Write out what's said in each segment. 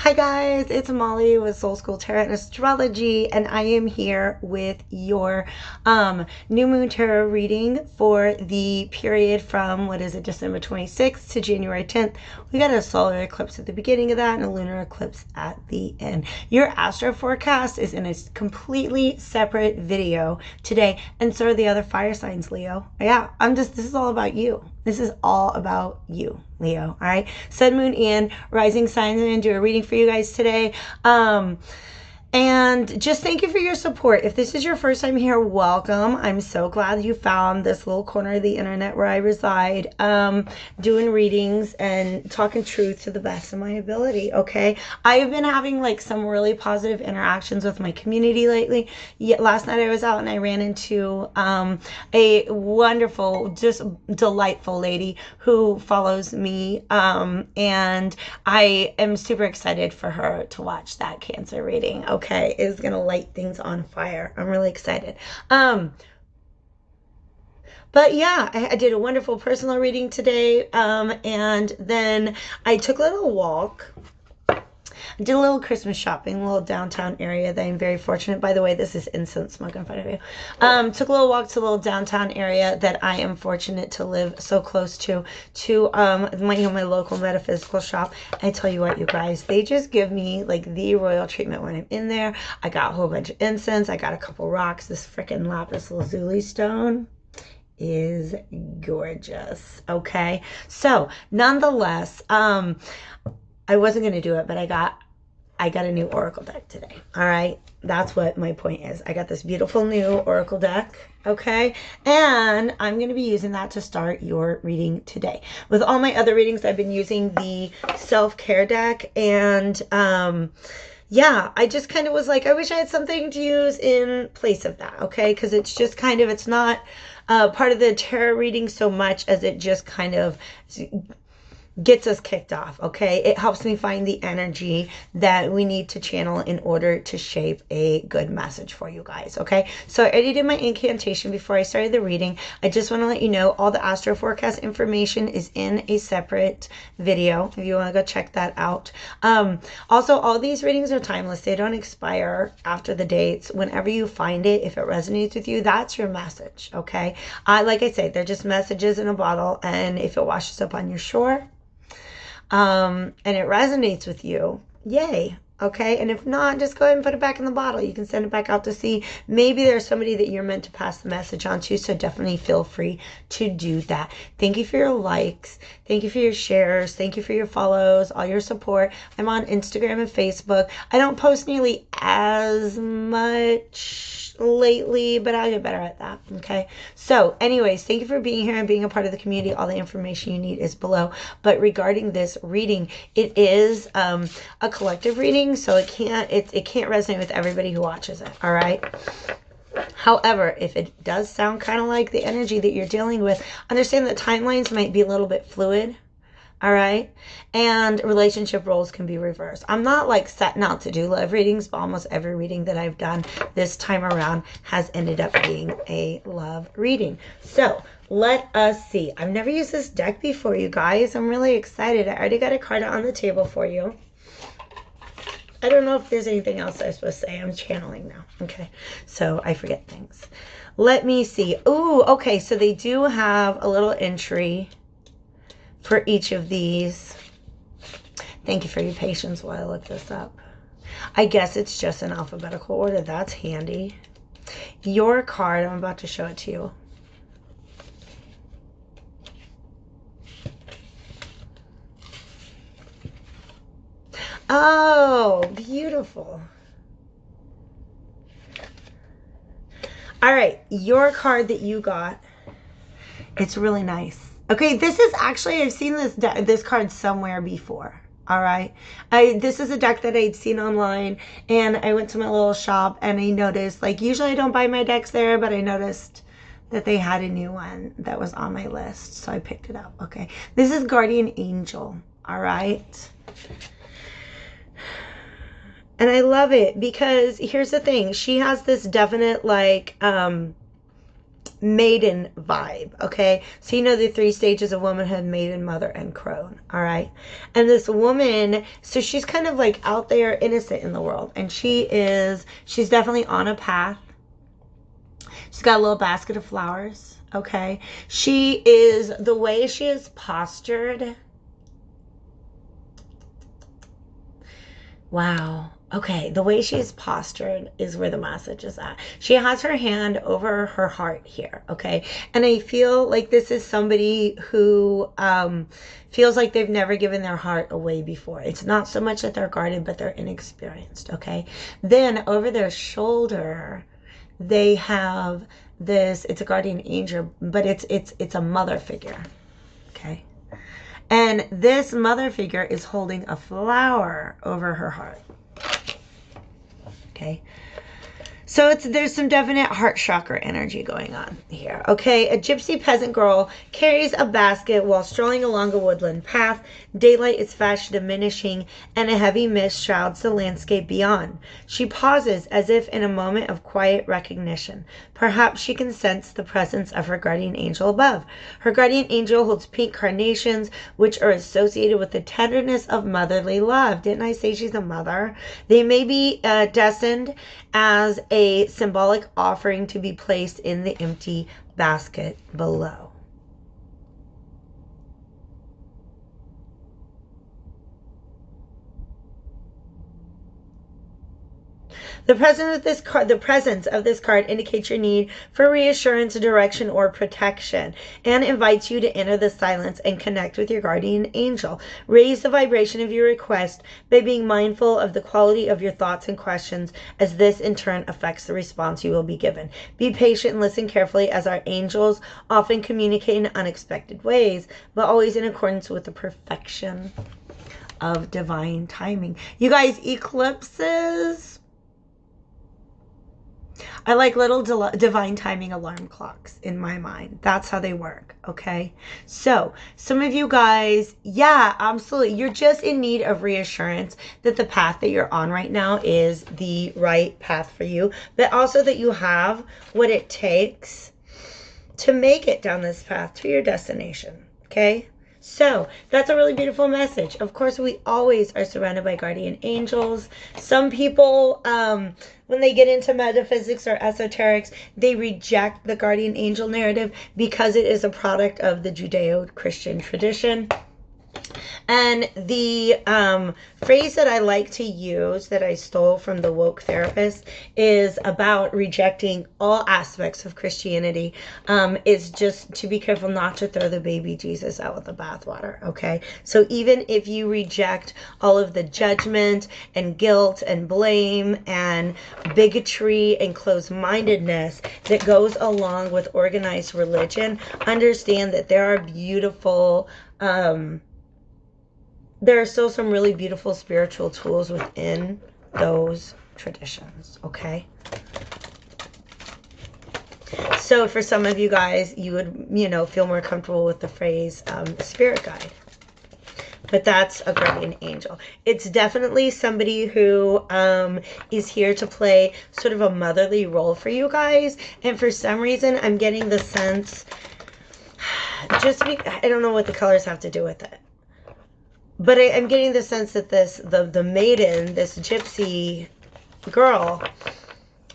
Hi guys, it's Molly with Soul School Tarot and Astrology, and I am here with your new moon tarot reading for the period from, December 26th to January 10th. We got a solar eclipse at the beginning of that and a lunar eclipse at the end. Your astro forecast is in a completely separate video today, and so are the other fire signs, Leo. Yeah, this is all about you. This is all about you, Leo. All right. Sun, moon, and rising signs. I'm going to do a reading for you guys today. And just thank you for your support. If this is your first time here, welcome. I'm so glad you found this little corner of the internet where I reside, doing readings and talking truth to the best of my ability, okay? I've been having like some really positive interactions with my community lately. Last night I was out and I ran into a wonderful, just delightful lady who follows me, and I am super excited for her to watch that Cancer reading, okay? It's gonna light things on fire. I'm really excited. But yeah, I did a wonderful personal reading today, and then I took a little walk. I did a little Christmas shopping, a little downtown area that I'm very fortunate. By the way, this is incense smoke in front of you. Took a little walk to a little downtown area that I am fortunate to live so close to my local metaphysical shop. I tell you what, you guys, they just give me like the royal treatment when I'm in there. I got a whole bunch of incense. I got a couple rocks. This freaking lapis lazuli stone is gorgeous. Okay, so nonetheless, I wasn't gonna do it, but I got a new oracle deck today. All right, that's what my point is. I got this beautiful new oracle deck, okay, and I'm going to be using that to start your reading today. With all my other readings, I've been using the self-care deck, and yeah, I just kind of was like, I wish I had something to use in place of that, okay, because it's just kind of, it's not part of the tarot reading so much as it just kind of gets us kicked off, okay? It helps me find the energy that we need to channel in order to shape a good message for you guys, okay? So I already did my incantation before I started the reading. I just want to let you know all the astro forecast information is in a separate video if you want to go check that out. Also, all these readings are timeless. They don't expire after the dates. Whenever you find it, if it resonates with you, that's your message, okay? Like I say, they're just messages in a bottle, and if it washes up on your shore, and it resonates with you, yay, okay? And if not, just go ahead and put it back in the bottle. You can send it back out to sea. Maybe there's somebody that you're meant to pass the message on to, so definitely feel free to do that. Thank you for your likes. Thank you for your shares. Thank you for your follows, all your support. I'm on Instagram and Facebook. I don't post nearly as much lately, but I'll get better at that, okay? So anyways, thank you for being here and being a part of the community. All the information you need is below. But regarding this reading, it is a collective reading, so it can't resonate with everybody who watches it, all right? However, if it does sound kind of like the energy that you're dealing with, understand that timelines might be a little bit fluid, all right? And relationship roles can be reversed. I'm not like setting out to do love readings, but almost every reading that I've done this time around has ended up being a love reading. So let us see. I've never used this deck before, you guys. I'm really excited. I already got a card on the table for you. I don't know if there's anything else I'm supposed to say. I'm channeling now. Okay, so I forget things. Let me see. Ooh, okay, so they do have a little entry for each of these. Thank you for your patience while I look this up. I guess it's just in alphabetical order. That's handy. Your card, I'm about to show it to you. Oh, beautiful. All right, your card that you got, it's really nice. Okay, this is actually, I've seen this card somewhere before. All right, this is a deck that I'd seen online, and I went to my little shop and I noticed, like, usually I don't buy my decks there, but I noticed that they had a new one that was on my list, so I picked it up. Okay, this is Guardian Angel. All right. And I love it because here's the thing. She has this definite, like, maiden vibe, okay? So you know the 3 stages of womanhood: maiden, mother, and crone, all right? And this woman, so she's kind of like out there innocent in the world, and she's definitely on a path. She's got a little basket of flowers, okay? The way she is postured. Wow. Okay, the way she's postured is where the message is at. She has her hand over her heart here, okay? And I feel like this is somebody who feels like they've never given their heart away before. It's not so much that they're guarded, but they're inexperienced, okay? Then over their shoulder, they have this, it's a guardian angel, but it's a mother figure, okay? And this mother figure is holding a flower over her heart. Okay. So there's some definite heart chakra energy going on here. Okay. A gypsy peasant girl carries a basket while strolling along a woodland path. Daylight is fast diminishing, and a heavy mist shrouds the landscape beyond. She pauses as if in a moment of quiet recognition. Perhaps she can sense the presence of her guardian angel above. Her guardian angel holds pink carnations, which are associated with the tenderness of motherly love. Didn't I say she's a mother? They may be destined as a symbolic offering to be placed in the empty basket below. The presence of this card indicates your need for reassurance, direction, or protection, and invites you to enter the silence and connect with your guardian angel. Raise the vibration of your request by being mindful of the quality of your thoughts and questions, as this in turn affects the response you will be given. Be patient and listen carefully, as our angels often communicate in unexpected ways, but always in accordance with the perfection of divine timing. You guys, eclipses are like little divine timing alarm clocks in my mind. That's how they work, okay? So, some of you guys, yeah, absolutely. You're just in need of reassurance that the path that you're on right now is the right path for you, but also that you have what it takes to make it down this path to your destination, okay? So that's a really beautiful message. Of course, we always are surrounded by guardian angels. Some people, when they get into metaphysics or esoterics, they reject the guardian angel narrative because it is a product of the Judeo-Christian tradition. And the phrase that I like to use, that I stole from the woke therapist, is about rejecting all aspects of Christianity, is just to be careful not to throw the baby Jesus out with the bathwater, okay? So even if you reject all of the judgment and guilt and blame and bigotry and closed-mindedness that goes along with organized religion, understand that there are beautiful... there are still some really beautiful spiritual tools within those traditions, okay? So for some of you guys, you would, feel more comfortable with the phrase spirit guide. But that's a guardian angel. It's definitely somebody who is here to play sort of a motherly role for you guys. And for some reason, I'm getting the sense, I don't know what the colors have to do with it. But I'm getting the sense that the maiden, this gypsy girl,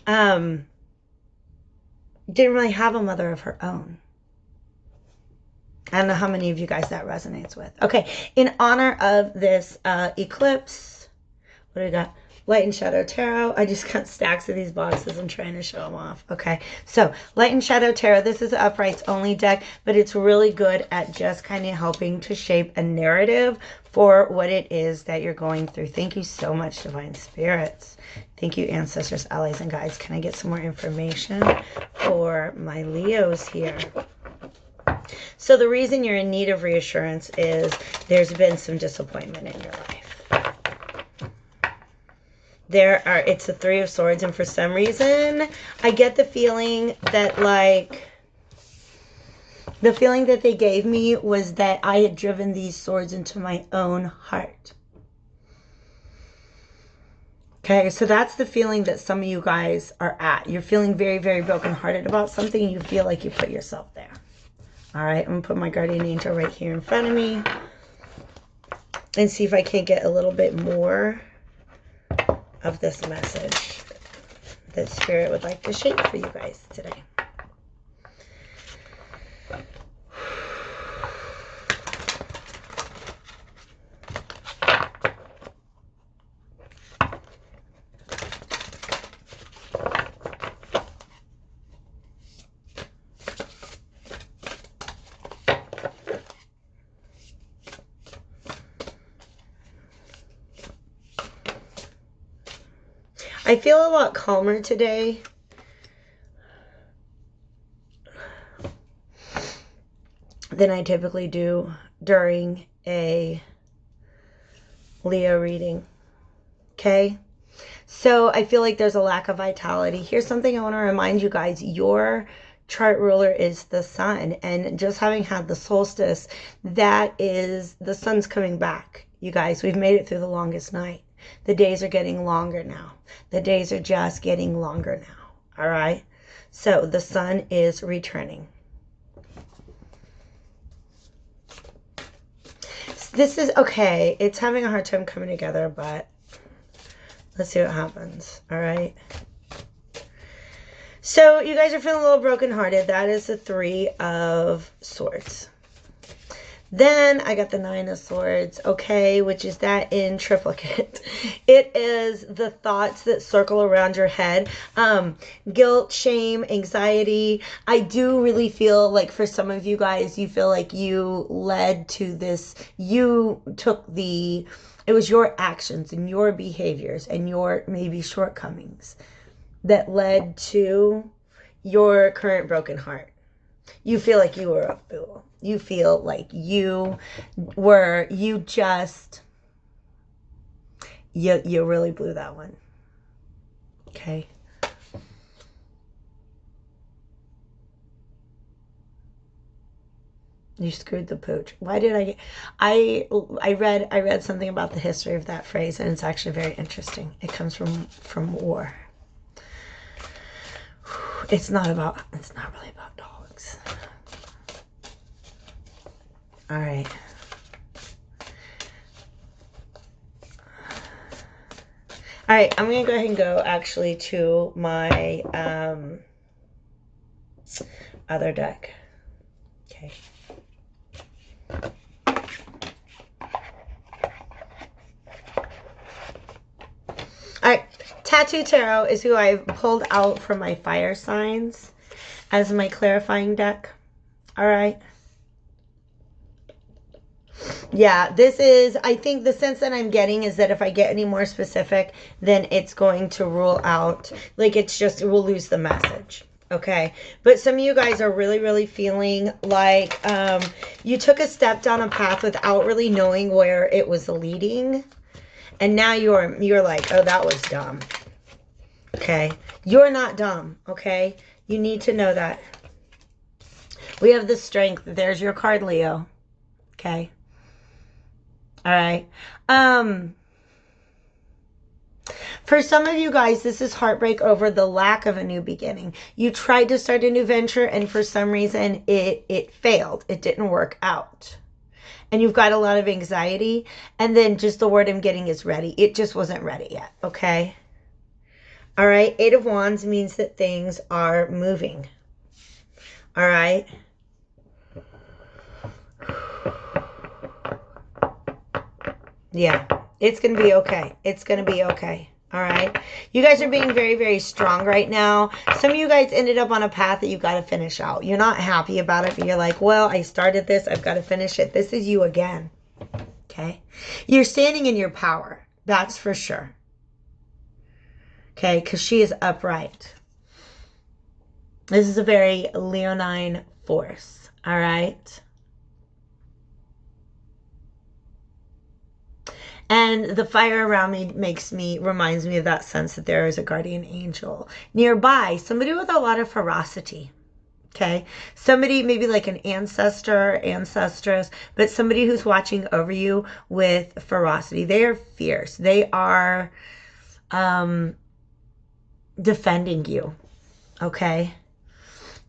didn't really have a mother of her own. I don't know how many of you guys that resonates with. Okay, in honor of this eclipse, what do we got? Light and Shadow Tarot. I just got stacks of these boxes. I'm trying to show them off. Okay, so Light and Shadow Tarot. This is an uprights only deck, but it's really good at just kind of helping to shape a narrative for what it is that you're going through. Thank you so much, Divine Spirits. Thank you, ancestors, allies, and guides. Can I get some more information for my Leos here? So the reason you're in need of reassurance is there's been some disappointment in your life. It's the Three of Swords, and for some reason, I get the feeling that, the feeling that they gave me was that I had driven these swords into my own heart. Okay, so that's the feeling that some of you guys are at. You're feeling very, very brokenhearted about something. And you feel like you put yourself there. All right, I'm going to put my guardian angel right here in front of me and see if I can't get a little bit more of this message that Spirit would like to shape for you guys today. I feel a lot calmer today. Than I typically do during a Leo reading. Okay? So I feel like there's a lack of vitality. Here's something I want to remind you guys. Your chart ruler is the sun. And just having had the solstice, that is, the sun's coming back. You guys, we've made it through the longest night. The days are getting longer now. The days are just getting longer now. All right? So the sun is returning. This is okay. It's having a hard time coming together, but let's see what happens. All right. So you guys are feeling a little brokenhearted. That is the 3 of Swords. Then I got the 9 of Swords, okay, which is that in triplicate. It is the thoughts that circle around your head. Guilt, shame, anxiety. I do really feel like for some of you guys, you feel like you led to this. You took it was your actions and your behaviors and your maybe shortcomings that led to your current broken heart. You feel like you were a fool. You feel like you really blew that one. Okay. You screwed the pooch. Why did I read something about the history of that phrase, and it's actually very interesting. It comes from war. It's not really about dogs. All right. All right, I'm going to go ahead and go actually to my other deck. Okay. All right, Tattoo Tarot is who I pulled out from my fire signs as my clarifying deck. All right. Yeah, this is, I think the sense that I'm getting is that if I get any more specific, then it's going to rule out, like it's just, we'll lose the message. Okay, but some of you guys are really, really feeling like you took a step down a path without really knowing where it was leading. And now you're like, oh, that was dumb. Okay, you're not dumb. Okay, you need to know that. We have the Strength. There's your card, Leo. Okay. All right. For some of you guys, this is heartbreak over the lack of a new beginning. You tried to start a new venture, and for some reason, it failed. It didn't work out. And you've got a lot of anxiety. And then just the word I'm getting is ready. It just wasn't ready yet. Okay. All right. 8 of Wands means that things are moving. All right. Yeah, it's going to be okay. It's going to be okay. All right. You guys are being very, very strong right now. Some of you guys ended up on a path that you got to finish out. You're not happy about it, but you're like, well, I started this. I've got to finish it. This is you again. Okay. You're standing in your power. That's for sure. Okay. Because she is upright. This is a very Leonine force. All right. And the fire around me reminds me of that sense that there is a guardian angel nearby, somebody with a lot of ferocity. Okay, somebody maybe like an ancestor, ancestress, but somebody who's watching over you with ferocity. They are fierce. They are defending you. Okay.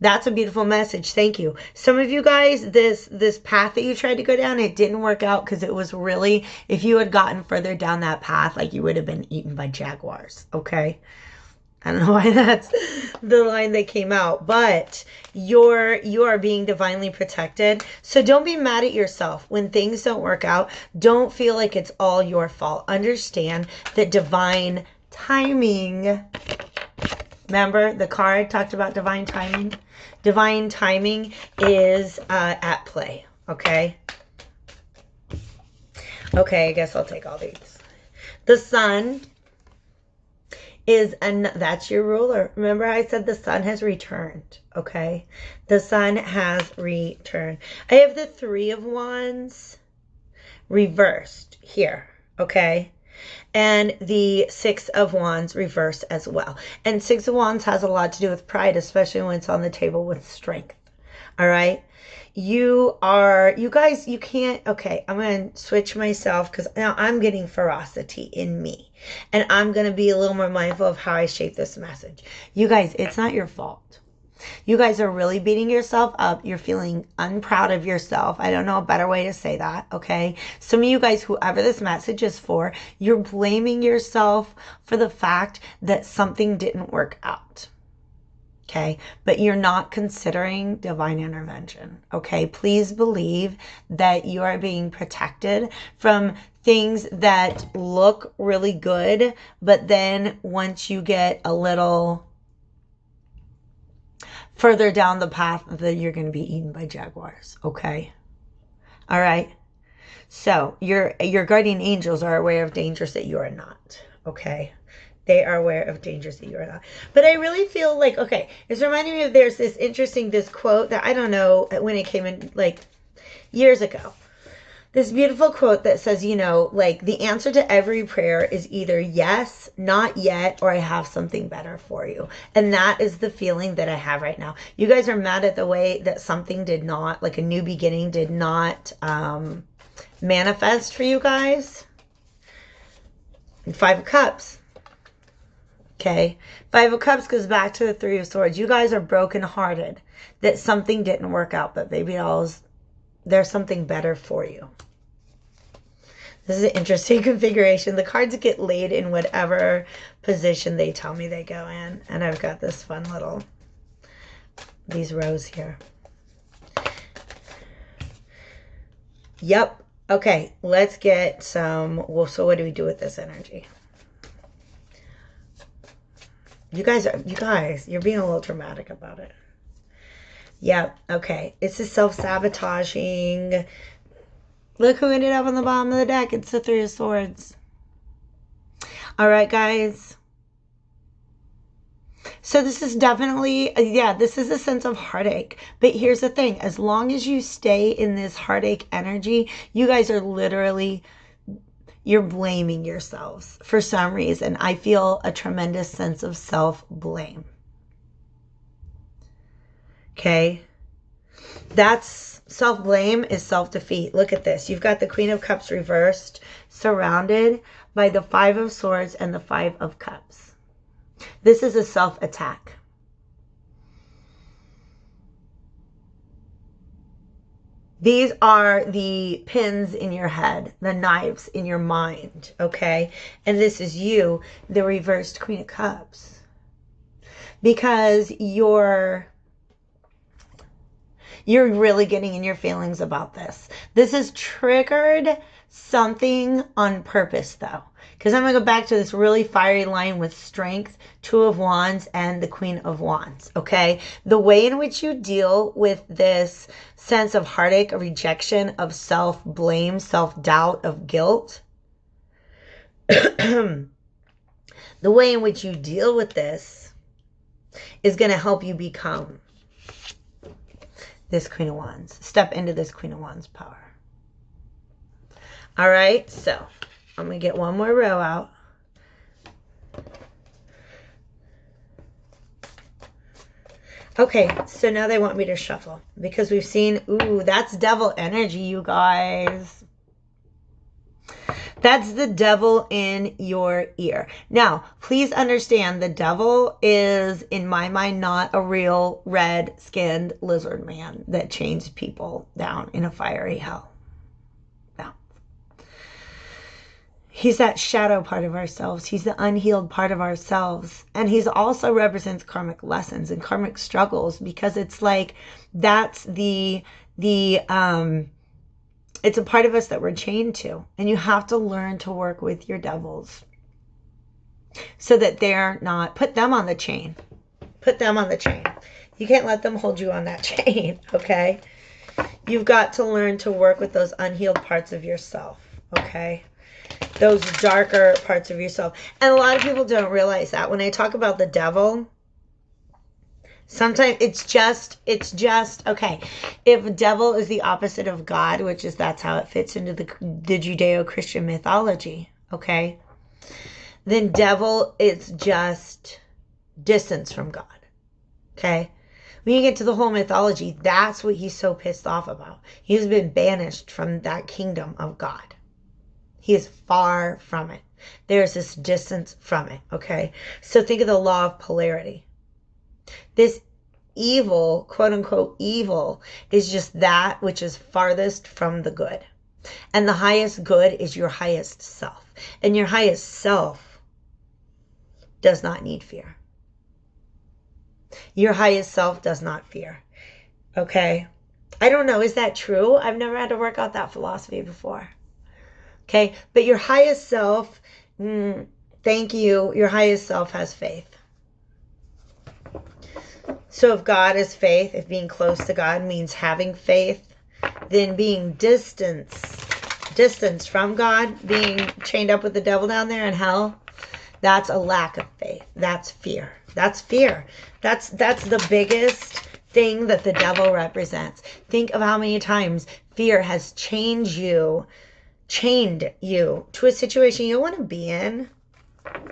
That's a beautiful message. Thank you. Some of you guys, this path that you tried to go down, it didn't work out because it was really, if you had gotten further down that path, like you would have been eaten by jaguars. Okay. I don't know why that's the line that came out, but you are being divinely protected. So don't be mad at yourself when things don't work out. Don't feel like it's all your fault. Understand that divine timing. Remember the card talked about divine timing? Divine timing is at play. Okay. Okay, I guess I'll take all these. The sun is, and that's your ruler. Remember I said the sun has returned. Okay. The sun has returned. I have the 3 of Wands reversed here. Okay. And the 6 of Wands reversed as well. And 6 of Wands has a lot to do with pride, especially when it's on the table with strength. All right. You guys, you can't, okay, I'm going to switch myself because now I'm getting ferocity in me. And I'm going to be a little more mindful of how I shape this message. You guys, it's not your fault. You guys are really beating yourself up. You're feeling unproud of yourself. I don't know a better way to say that, okay? Some of you guys, whoever this message is for, you're blaming yourself for the fact that something didn't work out, okay? But you're not considering divine intervention, okay? Please believe that you are being protected from things that look really good, but then once you get a little further down the path, that you're going to be eaten by jaguars. Okay. All right. So your guardian angels are aware of dangers that you are not. Okay. They are aware of dangers that you are not. But I really feel like, okay, it's reminding me of, there's this quote that I don't know when it came in, like years ago. This beautiful quote that says, you know, like the answer to every prayer is either yes, not yet, or I have something better for you. And that is the feeling that I have right now. You guys are mad at the way that something did not, like a new beginning did not manifest for you guys. And 5 of Cups. Okay. 5 of Cups goes back to the 3 of Swords. You guys are brokenhearted that something didn't work out, but baby dolls, there's something better for you. This is an interesting configuration. The cards get laid in whatever position they tell me they go in. And I've got this fun little, these rows here. Yep. Okay, let's get some, well, so what do we do with this energy? You guys, you're being a little dramatic about it. Yep. Okay. This is self-sabotaging. Look who ended up on the bottom of the deck. It's the 3 of Swords. All right, guys. So this is definitely, yeah, this is a sense of heartache. But here's the thing. As long as you stay in this heartache energy, you guys are literally, you're blaming yourselves for some reason. I feel a tremendous sense of self-blame. Okay? That's self-blame is self-defeat. Look at this. You've got the Queen of Cups reversed, surrounded by the 5 of Swords and the 5 of Cups. This is a self-attack. These are the pins in your head, the knives in your mind, okay? And this is you, the reversed Queen of Cups. Because you're really getting in your feelings about this. This has triggered something on purpose, though. Because I'm going to go back to this really fiery line with strength, 2 of Wands, and the Queen of Wands, okay? The way in which you deal with this sense of heartache, of rejection, of self-blame, self-doubt, of guilt, the way in which you deal with this is going to help you become this Queen of Wands. Step into this Queen of Wands power. All right, so I'm going to get one more row out. Okay, so now they want me to shuffle because we've seen, ooh, that's devil energy, you guys. That's the devil in your ear. Now, please understand the devil is, in my mind, not a real red-skinned lizard man that chains people down in a fiery hell. No. He's that shadow part of ourselves. He's the unhealed part of ourselves. And he's also represents karmic lessons and karmic struggles, because it's like that's it's a part of us that we're chained to. And you have to learn to work with your devils so that they're not, put them on the chain. Put them on the chain. You can't let them hold you on that chain, okay? You've got to learn to work with those unhealed parts of yourself, okay? Those darker parts of yourself. And a lot of people don't realize that. When I talk about the devil, sometimes it's just, okay, if devil is the opposite of God, which is, that's how it fits into the Judeo-Christian mythology, okay, then devil is just distance from God, okay? When you get to the whole mythology, that's what he's so pissed off about. He's been banished from that kingdom of God. He is far from it. There's this distance from it, okay? So think of the law of polarity. This evil, quote unquote evil, is just that which is farthest from the good. And the highest good is your highest self. And your highest self does not need fear. Your highest self does not fear. Okay? I don't know, is that true? I've never had to work out that philosophy before. Okay? But your highest self, thank you, your highest self has faith. So if God is faith, if being close to God means having faith, then being distance from God, being chained up with the devil down there in hell, that's a lack of faith. That's fear. That's fear. That's the biggest thing that the devil represents. Think of how many times fear has chained you to a situation you don't want to be in.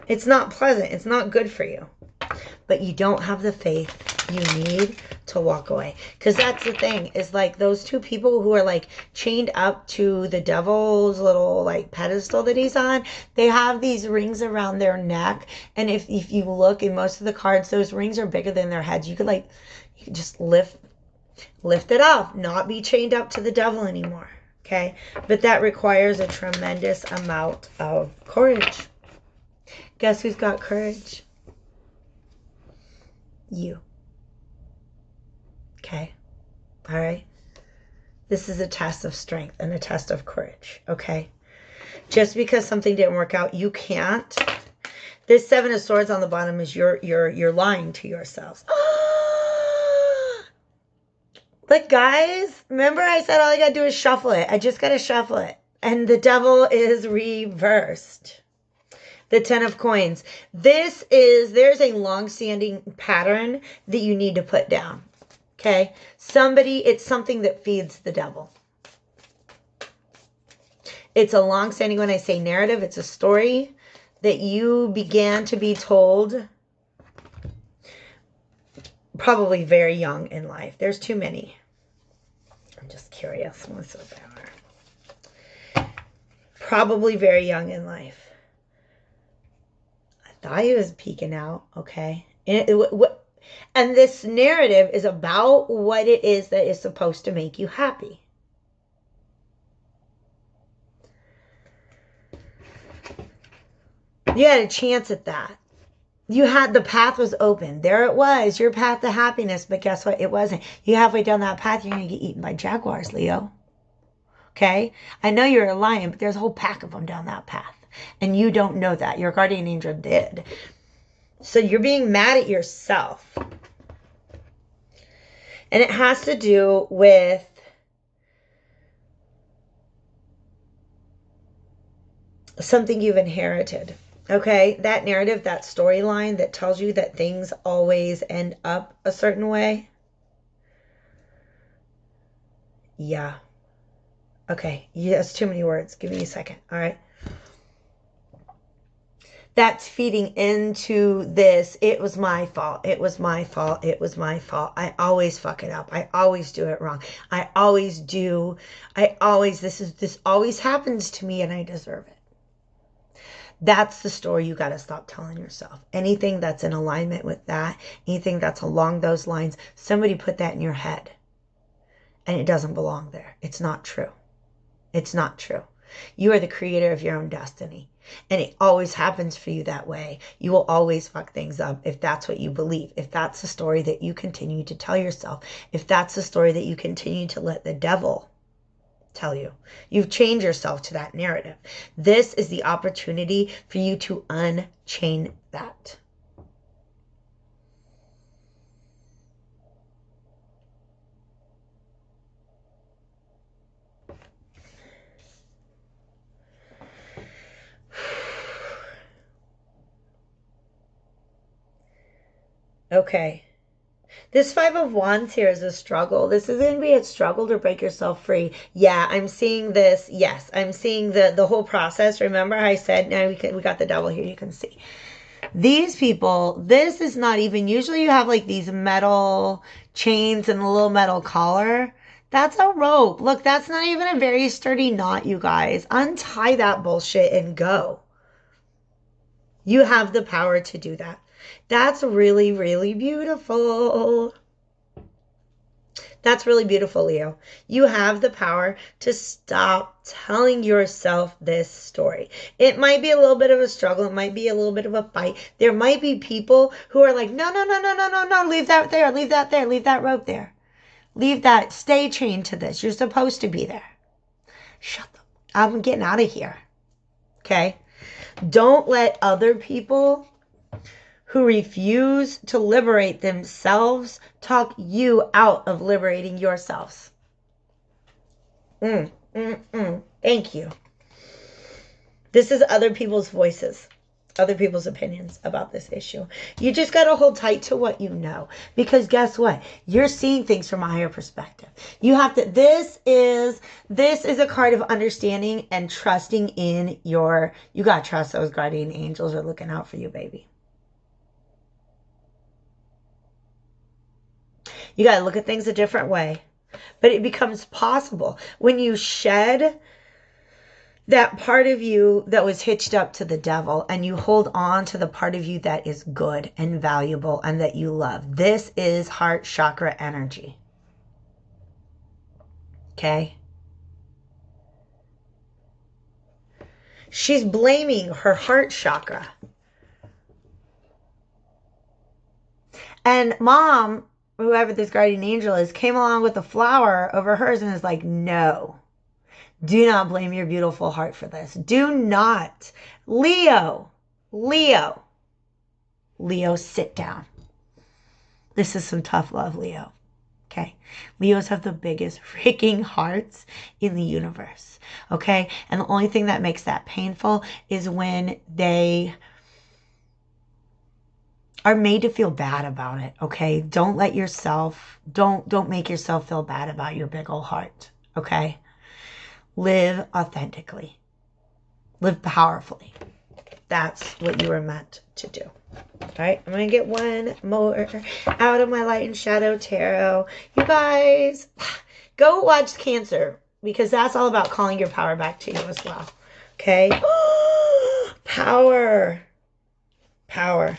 It's not pleasant. It's not good for you. But you don't have the faith you need to walk away. Because that's the thing, is like those two people who are like chained up to the devil's little like pedestal that he's on, they have these rings around their neck. And if you look in most of the cards, those rings are bigger than their heads. You could just lift it up, not be chained up to the devil anymore. Okay? But that requires a tremendous amount of courage. Guess who's got courage? You. Okay? All right? This is a test of strength and a test of courage. Okay? Just because something didn't work out, you can't. This Seven of Swords on the bottom is you're lying to yourselves. Look, guys, remember I said all I got to do is shuffle it. I just got to shuffle it. And the devil is reversed. The Ten of Coins. There's a long-standing pattern that you need to put down. Okay? It's something that feeds the devil. It's a long-standing, when I say narrative, it's a story that you began to be told probably very young in life. There's too many. I'm just curious. What's so bad? Probably very young in life. I thought he was peeking out, okay? And this narrative is about what it is that is supposed to make you happy. You had a chance at that. The path was open. There it was, your path to happiness. But guess what? It wasn't. You halfway down that path, you're going to get eaten by jaguars, Leo. Okay? I know you're a lion, but there's a whole pack of them down that path. And you don't know that. Your guardian angel did. So you're being mad at yourself. And it has to do with something you've inherited. Okay? That narrative, that storyline that tells you that things always end up a certain way. Yeah. Okay. That's too many words. Give me a second. All right. That's feeding into this. It was my fault. It was my fault. It was my fault. I always fuck it up. I always do it wrong. This always happens to me and I deserve it. That's the story you got to stop telling yourself. Anything that's in alignment with that, anything that's along those lines, somebody put that in your head and it doesn't belong there. It's not true. It's not true. You are the creator of your own destiny. And it always happens for you that way. You will always fuck things up if that's what you believe. If that's the story that you continue to tell yourself. If that's the story that you continue to let the devil tell you. You've chained yourself to that narrative. This is the opportunity for you to unchain that. Okay. This Five of Wands here is a struggle. This is going to be a struggle to break yourself free. Yeah, I'm seeing this. Yes, I'm seeing the whole process. Remember how I said, now we got the devil here, you can see. These people, this is not even, usually you have like these metal chains and a little metal collar. That's a rope. Look, that's not even a very sturdy knot, you guys. Untie that bullshit and go. You have the power to do that. That's really, really beautiful. That's really beautiful, Leo. You have the power to stop telling yourself this story. It might be a little bit of a struggle. It might be a little bit of a fight. There might be people who are like, no, no, no, no, no, no, no, leave that there, leave that there, leave that rope there. Leave that, stay chained to this. You're supposed to be there. Shut up. I'm getting out of here. Okay? Don't let other people who refuse to liberate themselves talk you out of liberating yourselves. Thank you. This is other people's voices, other people's opinions about this issue. You just got to hold tight to what you know, because guess what? You're seeing things from a higher perspective. You have to, this is a card of understanding and trusting in you got to trust those guardian angels are looking out for you, baby. You got to look at things a different way. But it becomes possible when you shed that part of you that was hitched up to the devil and you hold on to the part of you that is good and valuable and that you love. This is heart chakra energy. Okay? She's blaming her heart chakra. And mom, whoever this guardian angel is, came along with a flower over hers and is like, no. Do not blame your beautiful heart for this. Do not. Leo, sit down. This is some tough love, Leo. Okay? Leos have the biggest freaking hearts in the universe. Okay? And the only thing that makes that painful is when they are made to feel bad about it. Okay? Don't make yourself feel bad about your big old heart. Okay? Live authentically. Live powerfully. That's what you were meant to do. All right, I'm going to get one more out of my light and shadow tarot. You guys, go watch Cancer, because that's all about calling your power back to you as well. Okay? Power. Power.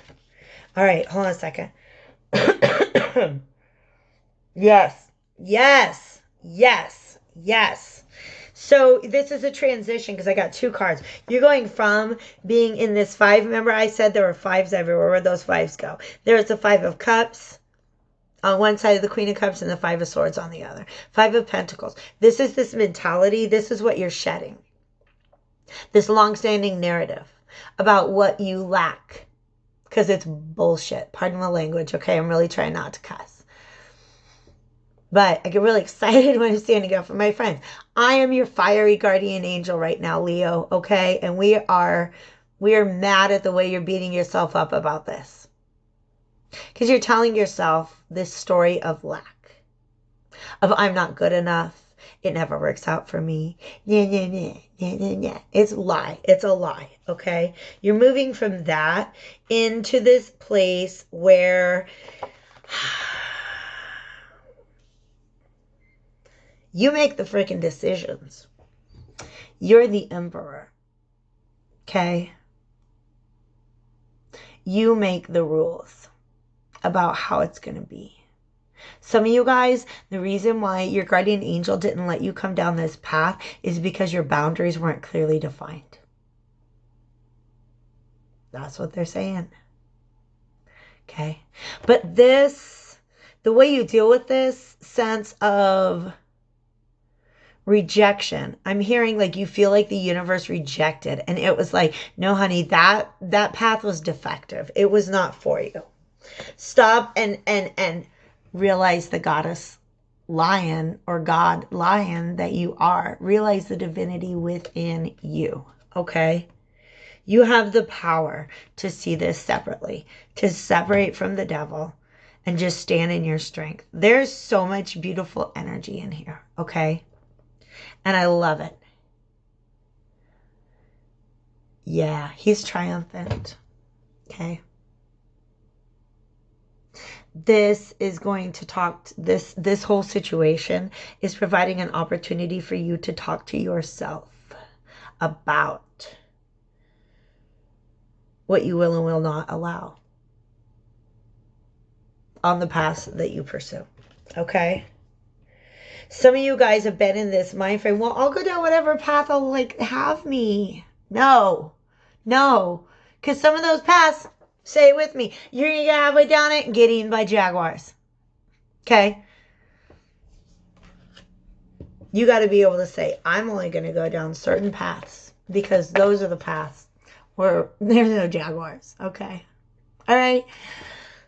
All right, hold on a second. Yes. Yes. Yes. Yes. So this is a transition because I got two cards. You're going from being in this five. Remember I said there were fives everywhere. Where'd those fives go? There's the Five of Cups on one side of the Queen of Cups and the Five of Swords on the other. Five of Pentacles. This is this mentality. This is what you're shedding. This long-standing narrative about what you lack. Because it's bullshit. Pardon my language, okay? I'm really trying not to cuss. But I get really excited when I'm standing up for my friends. I am your fiery guardian angel right now, Leo, okay? And we are mad at the way you're beating yourself up about this. Because you're telling yourself this story of lack. Of I'm not good enough. It never works out for me. It's a lie. It's a lie, okay? You're moving from that into this place where you make the freaking decisions. You're the emperor. Okay? You make the rules about how it's going to be. Some of you guys, the reason why your guardian angel didn't let you come down this path is because your boundaries weren't clearly defined. That's what they're saying. Okay. But this, the way you deal with this sense of rejection, I'm hearing like you feel like the universe rejected, and it was like, no honey, that path was defective. It was not for you. Stop and realize the goddess lion or god lion that you are. Realize the divinity within you. Okay? You have the power to see this separately, to separate from the devil and just stand in your strength. There's so much beautiful energy in here. Okay? And I love it. Yeah, he's triumphant. Okay. This is going to talk, this whole situation is providing an opportunity for you to talk to yourself about what you will and will not allow on the path that you pursue. Okay? Some of you guys have been in this mind frame. Well, I'll go down whatever path will like have me. No. Because some of those paths, say it with me, you're going to get halfway down it and get eaten by jaguars. Okay? You got to be able to say, I'm only going to go down certain paths because those are the paths where there's no jaguars. Okay? All right?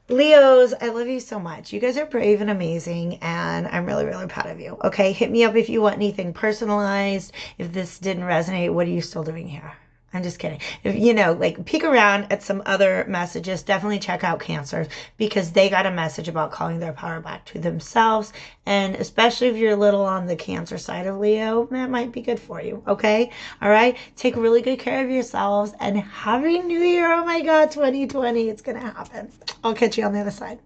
Leos, I love you so much. You guys are brave and amazing, and I'm really, really proud of you. Okay, hit me up if you want anything personalized. If this didn't resonate, what are you still doing here? I'm just kidding. If you know, like peek around at some other messages, definitely check out Cancer because they got a message about calling their power back to themselves. And especially if you're a little on the Cancer side of Leo, that might be good for you. Okay. All right. Take really good care of yourselves and happy new year. Oh my God, 2020. It's going to happen. I'll catch you on the other side.